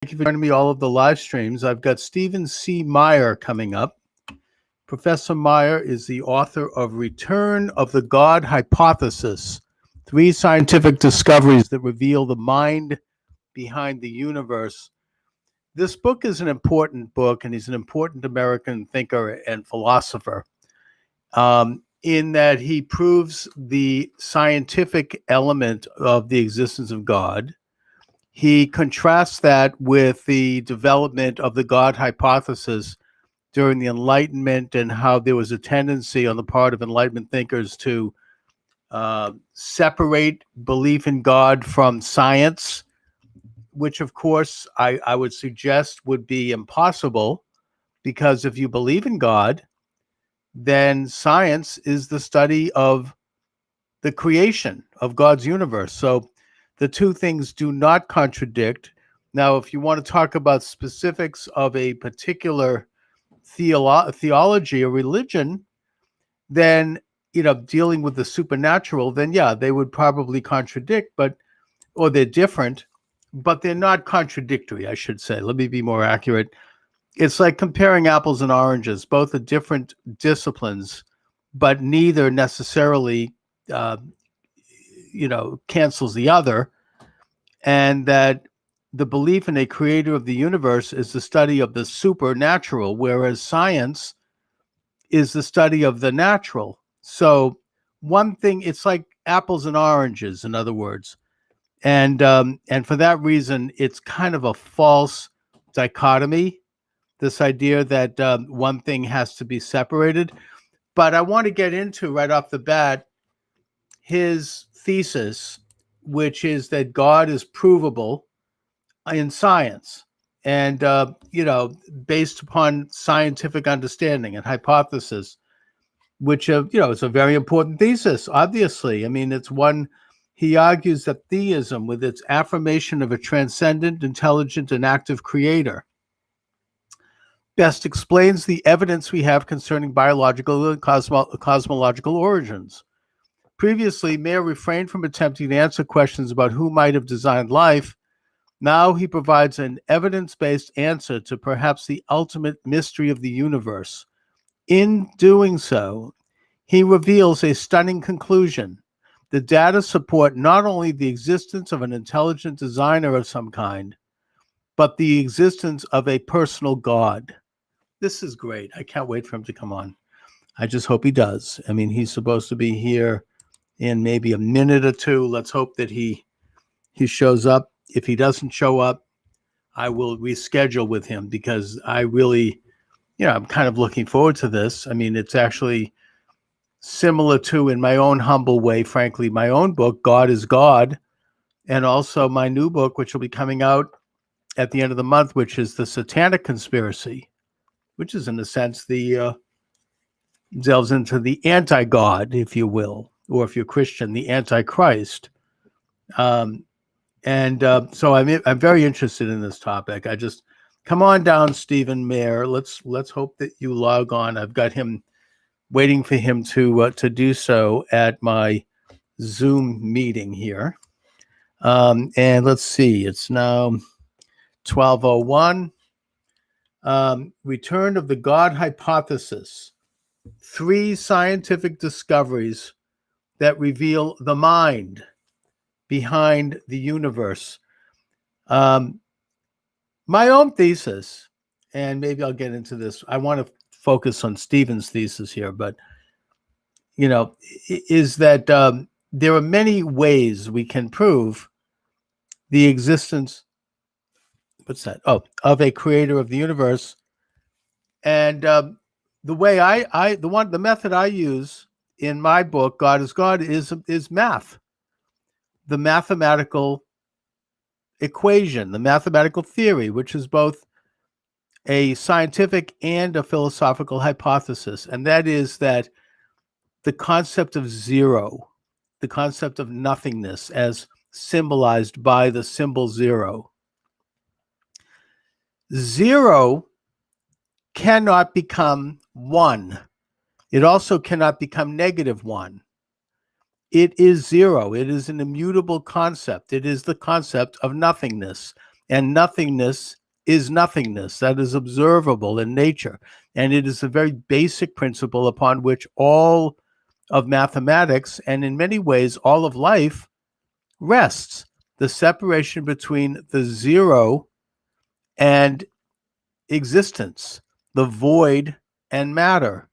Thank you for joining me all of the live streams. I've got Stephen C. Meyer coming up. Professor Meyer is the author of Return of the God Hypothesis, 3 scientific discoveries that reveal the mind behind the universe. This book is an important book, and he's an important American thinker and philosopher in that he proves the scientific element of the existence of God. He contrasts that with the development of the God hypothesis during the Enlightenment and how there was a tendency on the part of Enlightenment thinkers to separate belief in God from science, which, of course, I would suggest would be impossible, because if you believe in God, then science is the study of the creation of God's universe. So the two things do not contradict. Now, if you want to talk about specifics of a particular theology or religion, then, dealing with the supernatural, then yeah, they would probably contradict, or they're different, but they're not contradictory, I should say. Let me be more accurate. It's like comparing apples and oranges. Both are different disciplines, but neither necessarily cancels the other, and that the belief in a creator of the universe is the study of the supernatural, whereas science is the study of the natural. So one thing, it's like apples and oranges, in other words. And for that reason, it's kind of a false dichotomy, this idea that one thing has to be separated. But I want to get into right off the bat his thesis, which is that God is provable in science, and based upon scientific understanding and hypothesis, which is a very important thesis. Obviously, I mean, it's one. He argues that theism, with its affirmation of a transcendent, intelligent, and active creator, best explains the evidence we have concerning biological and cosmological origins. Previously, Meyer refrained from attempting to answer questions about who might have designed life. Now he provides an evidence-based answer to perhaps the ultimate mystery of the universe. In doing so, he reveals a stunning conclusion. The data support not only the existence of an intelligent designer of some kind, but the existence of a personal God. This is great. I can't wait for him to come on. I just hope he does. I mean, he's supposed to be here in maybe a minute or two. Let's hope that he shows up. If he doesn't show up, I will reschedule with him, because I really, I'm kind of looking forward to this. I mean, it's actually similar to, in my own humble way, frankly, my own book, God is God, and also my new book, which will be coming out at the end of the month, which is The Satanic Conspiracy, which is, in a sense, delves into the anti-God, if you will, or if you're Christian, the Antichrist. So I'm very interested in this topic. I just come on down, Stephen Meyer. Let's hope that you log on. I've got him waiting for him to do so at my Zoom meeting here. And let's see, it's now 12:01. Return of the God Hypothesis. 3 scientific discoveries that reveal the mind behind the universe. My own thesis, and maybe I'll get into this. I want to focus on Stephen's thesis here, but is that there are many ways we can prove the existence. What's that? Oh, of a creator of the universe, and the way the method I use in my book, God is God, is math. The mathematical equation, the mathematical theory, which is both a scientific and a philosophical hypothesis, and that is that the concept of zero, the concept of nothingness, as symbolized by the symbol zero. Zero cannot become 1. It also cannot become -1. It is zero. It is an immutable concept. It is the concept of nothingness. and nothingness is nothingness that is observable in nature. And it is a very basic principle upon which all of mathematics, and in many ways all of life, rests. The separation between the zero and existence, the void and matter,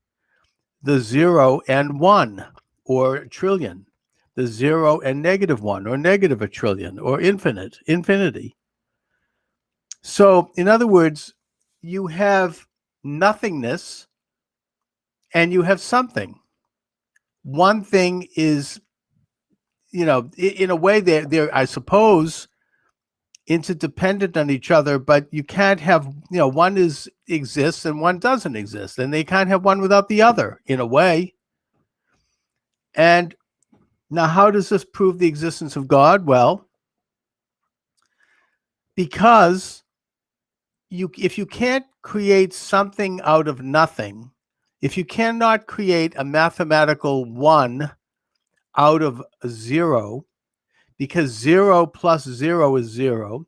the 0 and 1 or trillion, the 0 and -1 or negative a trillion or infinity. So, in other words, you have nothingness and you have something. One thing is, in a way, they're I suppose, interdependent on each other, but you can't have, one exists and one doesn't exist, and they can't have one without the other, in a way. And now, how does this prove the existence of God? Well, because if you can't create something out of nothing, if you cannot create a mathematical 1 out of 0, because 0 plus 0 is 0,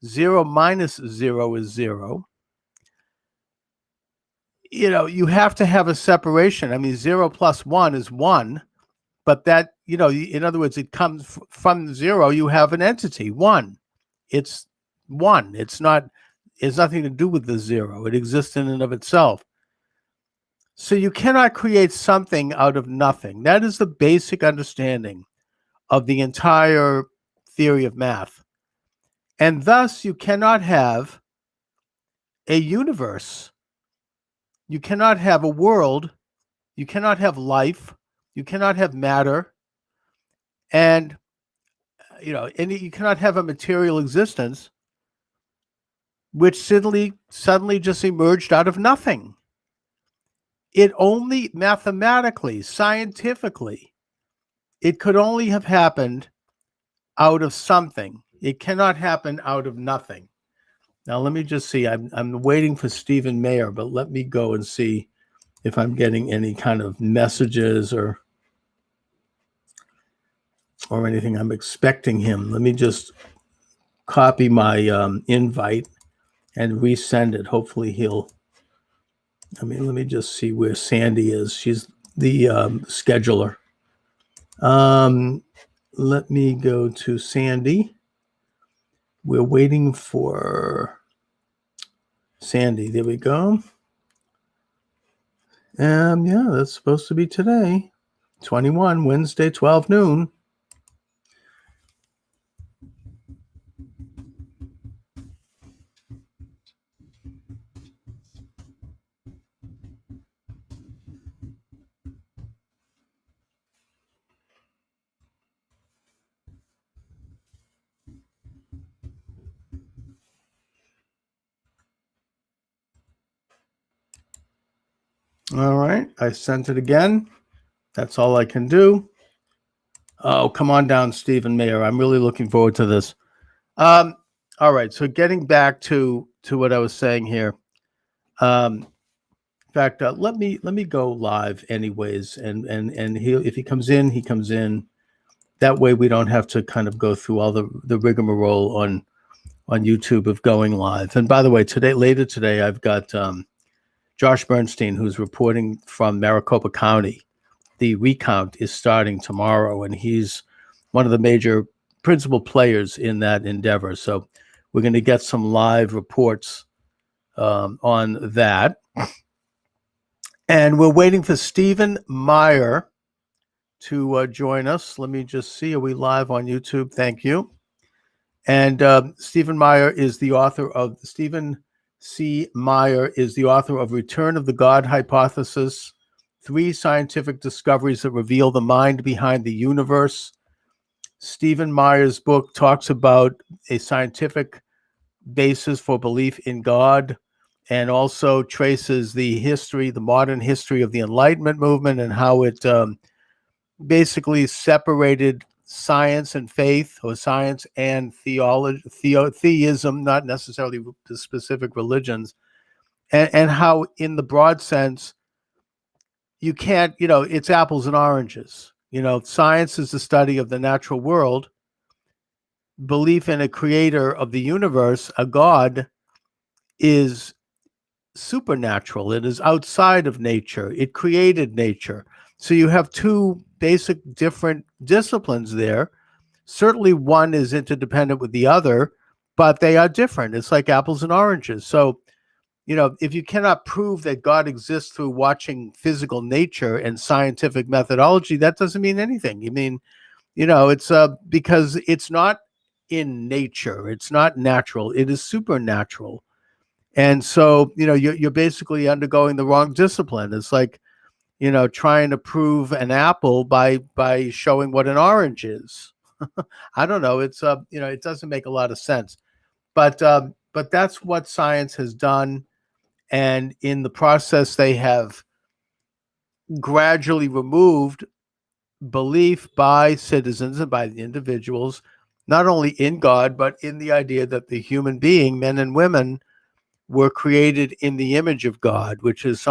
0 minus 0 is 0, you have to have a separation. I mean, 0 plus 1 is 1, but that, in other words, it comes from 0. You have an entity, 1. It's 1. It's nothing to do with the 0. It exists in and of itself. So you cannot create something out of nothing. That is the basic understanding of the entire theory of math. And thus, you cannot have a universe. You cannot have a world. You cannot have life. You cannot have matter. And, you cannot have a material existence which suddenly just emerged out of nothing. It only mathematically, scientifically, it could only have happened out of something. It cannot happen out of nothing. Now, let me just see. I'm waiting for C Meyer, but let me go and see if I'm getting any kind of messages or anything. I'm expecting him. Let me just copy my invite and resend it. Hopefully let me just see where Sandy is. She's the scheduler. Let me go to Sandy. We're waiting for Sandy. There we go. Yeah, that's supposed to be today. 21, Wednesday, 12 noon. All right, I sent it again. That's all I can do. Oh, come on down, C Meyer. I'm really looking forward to this. All right, so getting back to what I was saying here. In fact, let me go live anyways, and if he comes in, he comes in. That way, we don't have to kind of go through all the rigmarole on YouTube of going live. And by the way, later today, I've got Josh Bernstein, who's reporting from Maricopa County. The recount is starting tomorrow, and he's one of the major principal players in that endeavor. So we're going to get some live reports on that. And we're waiting for C Meyer to join us. Let me just see. Are we live on YouTube? Thank you. And C Meyer is the author of C Meyer is the author of Return of the God Hypothesis, 3 scientific discoveries that reveal the mind behind the universe. C Meyer's book talks about a scientific basis for belief in God, and also traces the modern history of the Enlightenment movement and how it basically separated science and faith, or science and theism, not necessarily the specific religions, and how, in the broad sense, you can't, it's apples and oranges. Science is the study of the natural world, belief in a creator of the universe, a God, is supernatural. It is outside of nature. It created nature. So you have two basic different disciplines there. Certainly one is interdependent with the other, but they are different. It's like apples and oranges. So, if you cannot prove that God exists through watching physical nature and scientific methodology, that doesn't mean anything. You mean, it's because it's not in nature. It's not natural. It is supernatural. And so, you're basically undergoing the wrong discipline. It's like, trying to prove an apple by showing what an orange is. I don't know. It's it doesn't make a lot of sense. But that's what science has done, and in the process, they have gradually removed belief by citizens and by the individuals, not only in God, but in the idea that the human being, men and women, were created in the image of God, which is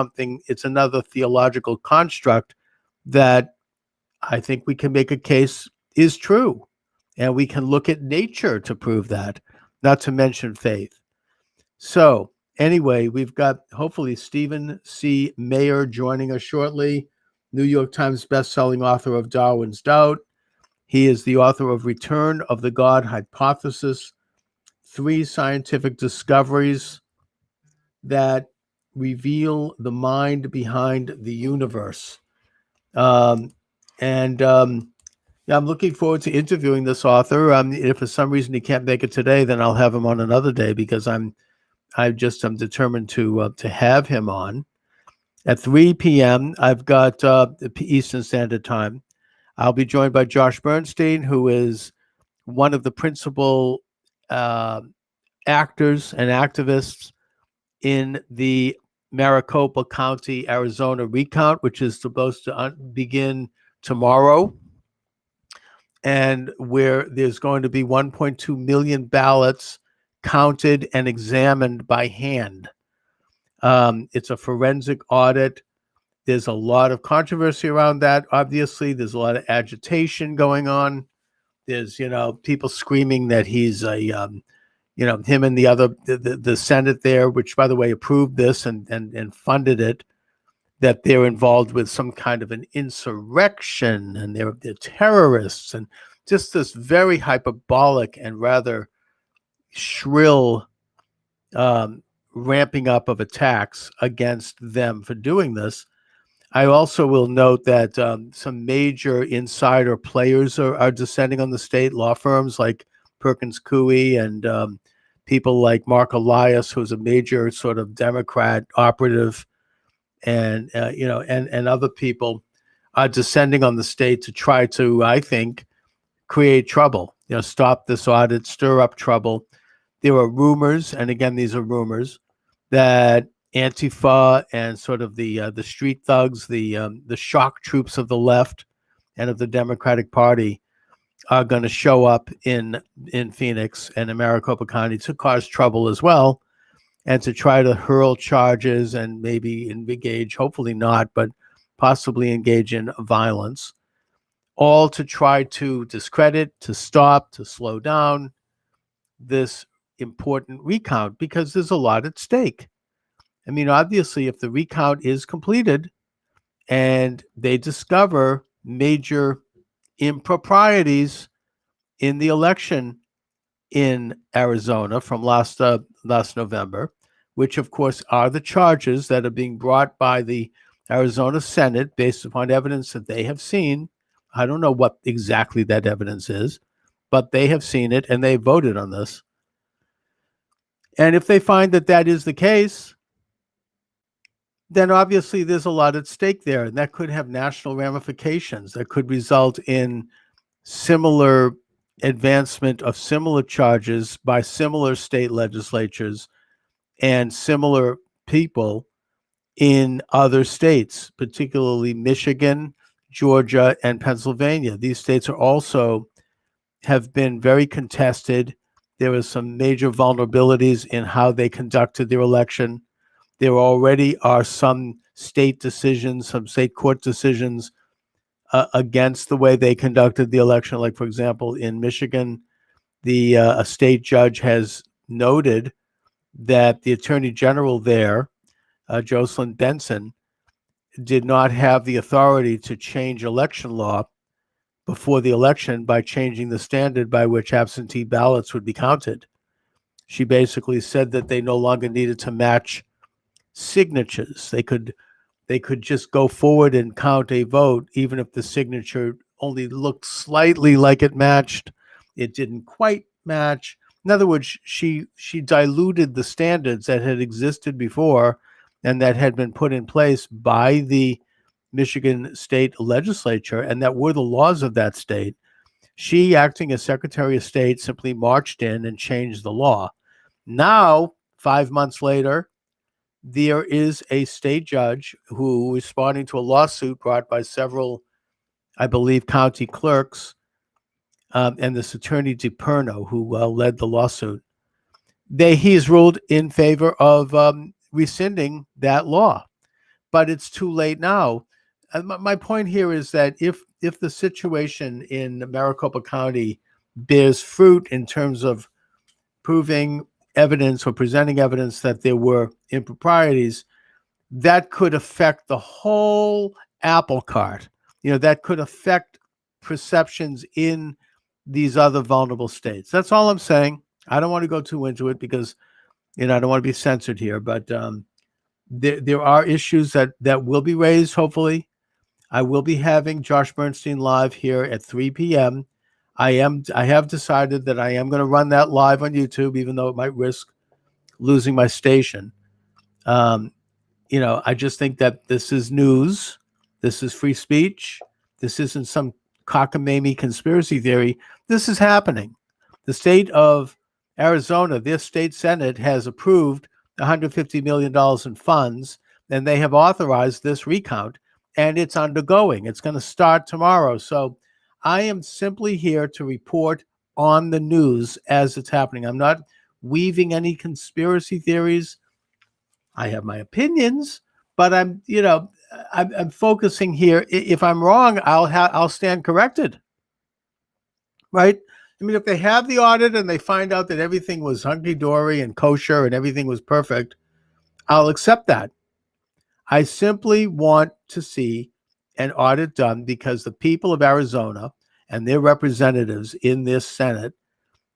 it's another theological construct that I think we can make a case is true. And we can look at nature to prove that, not to mention faith. So anyway, we've got hopefully Stephen C. Meyer joining us shortly, New York Times bestselling author of Darwin's Doubt. He is the author of Return of the God Hypothesis, 3 scientific discoveries that reveal the mind behind the universe. Yeah, I'm looking forward to interviewing this author. If for some reason he can't make it today, then I'll have him on another day, because I'm determined to have him on at 3 p.m. I've got Eastern Standard Time. I'll be joined by Josh Bernstein, who is one of the principal actors and activists in the Maricopa County, Arizona recount, which is supposed to begin tomorrow, and where there's going to be 1.2 million ballots counted and examined by hand. It's a forensic audit. There's a lot of controversy around that. Obviously, there's a lot of agitation going on. There's, people screaming that he's a, him and the Senate there, which, by the way, approved this and funded it, that they're involved with some kind of an insurrection and they're terrorists, and just this very hyperbolic and rather shrill ramping up of attacks against them for doing this. I also will note that some major insider players are descending on the state, law firms like Perkins Coie and people like Mark Elias, who's a major sort of Democrat operative, and and other people are descending on the state to try to, I think, create trouble. Stop this audit, stir up trouble. There are rumors, and again, these are rumors, that Antifa and sort of the street thugs, the shock troops of the left and of the Democratic Party, are going to show up in Phoenix and in Maricopa County to cause trouble as well, and to try to hurl charges and maybe engage, hopefully not, but possibly engage in violence, all to try to discredit, to stop, to slow down this important recount, because there's a lot at stake. I mean, obviously, if the recount is completed and they discover major improprieties in the election in Arizona from last November, which of course are the charges that are being brought by the Arizona Senate based upon evidence that they have seen. I don't know what exactly that evidence is, but they have seen it and they voted on this. And if they find that that is the case, then obviously there's a lot at stake there, and that could have national ramifications. That could result in similar advancement of similar charges by similar state legislatures and similar people in other states, particularly Michigan, Georgia, and Pennsylvania. These states are also have been very contested. There was some major vulnerabilities in how they conducted their election. There already are some state decisions, some state court decisions against the way they conducted the election. Like, for example, in Michigan, a state judge has noted that the attorney general there, Jocelyn Benson, did not have the authority to change election law before the election by changing the standard by which absentee ballots would be counted. She basically said that they no longer needed to match signatures. They could just go forward and count a vote, even if the signature only looked slightly like it matched. It didn't quite match. In other words, she diluted the standards that had existed before and that had been put in place by the Michigan state legislature and that were the laws of that state. She, acting as Secretary of State, simply marched in and changed the law. Now, 5 months later, there is a state judge who is responding to a lawsuit brought by several, I believe, county clerks, and this attorney DiPerno, who led the lawsuit. He has ruled in favor of rescinding that law, but it's too late now. My point here is that if the situation in Maricopa County bears fruit in terms of proving evidence or presenting evidence that there were improprieties, that could affect the whole apple cart. That could affect perceptions in these other vulnerable states. That's all I'm saying. I don't want to go too into it because, I don't want to be censored here, but there are issues that will be raised, hopefully. I will be having Josh Bernstein live here at 3 p.m. I have decided that I am going to run that live on YouTube, even though it might risk losing my station. I just think that this is news. This is free speech. This isn't some cockamamie conspiracy theory. This is happening. The state of Arizona, their state Senate has approved $150 million in funds, and they have authorized this recount, and it's undergoing. It's going to start tomorrow. So I am simply here to report on the news as it's happening. I'm not weaving any conspiracy theories. I have my opinions, but I'm focusing here. If I'm wrong, I'll stand corrected, right? I mean, if they have the audit and they find out that everything was hunky-dory and kosher and everything was perfect, I'll accept that. I simply want to see an audit done because the people of Arizona and their representatives in this Senate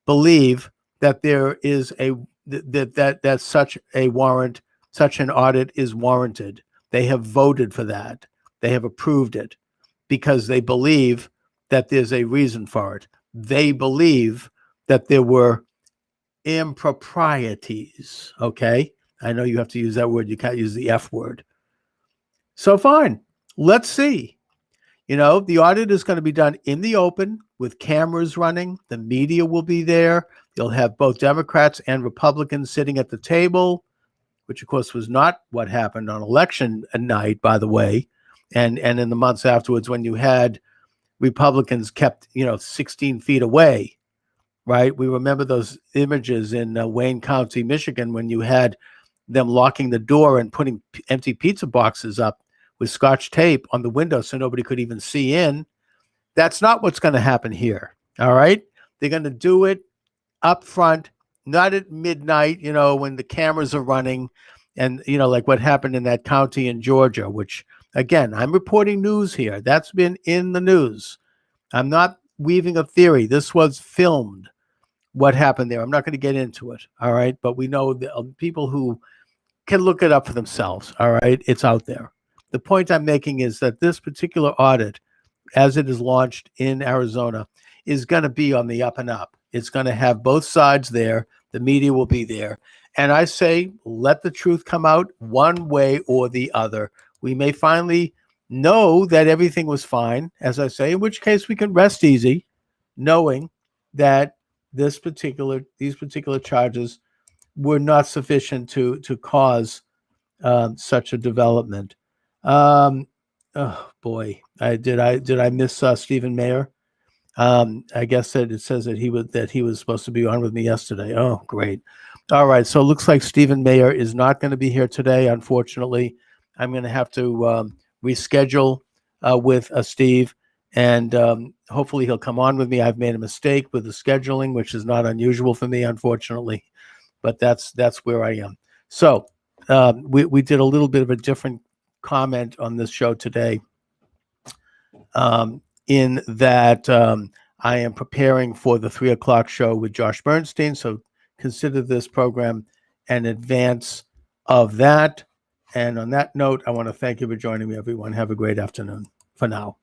believe that there is that such a warrant, such an audit is warranted. They have voted for that. They have approved it because they believe that there's a reason for it. They believe that there were improprieties. Okay? I know you have to use that word. You can't use the F word. So fine, let's see. The audit is going to be done in the open with cameras running. The media will be there. You'll have both Democrats and Republicans sitting at the table, which of course was not what happened on election night, by the way, and in the months afterwards when you had Republicans kept 16 feet away, right? We remember those images in Wayne County, Michigan, when you had them locking the door and putting empty pizza boxes up with Scotch tape on the window so nobody could even see in. That's not what's going to happen here, all right? They're going to do it up front, not at midnight, when the cameras are running and, like what happened in that county in Georgia, which, again, I'm reporting news here. That's been in the news. I'm not weaving a theory. This was filmed, what happened there. I'm not going to get into it, all right? But we know the people who can look it up for themselves, all right? It's out there. The point I'm making is that this particular audit, as it is launched in Arizona, is going to be on the up and up. It's going to have both sides there. The media will be there. And I say, let the truth come out one way or the other. We may finally know that everything was fine, as I say, in which case we can rest easy, knowing that these particular charges were not sufficient to cause such a development. Oh boy, did I miss Stephen Meyer? I guess that it says that he was supposed to be on with me yesterday. Oh, great. All right, so it looks like Stephen Meyer is not going to be here today, unfortunately. I'm going to have to reschedule with Steve. And hopefully he'll come on with me. I've made a mistake with the scheduling, which is not unusual for me, unfortunately, but that's where I am. So we did a little bit of a different comment on this show today, in that I am preparing for the 3:00 show with Josh Bernstein. So consider this program an advance of that. And on that note, I want to thank you for joining me, everyone. Have a great afternoon for now.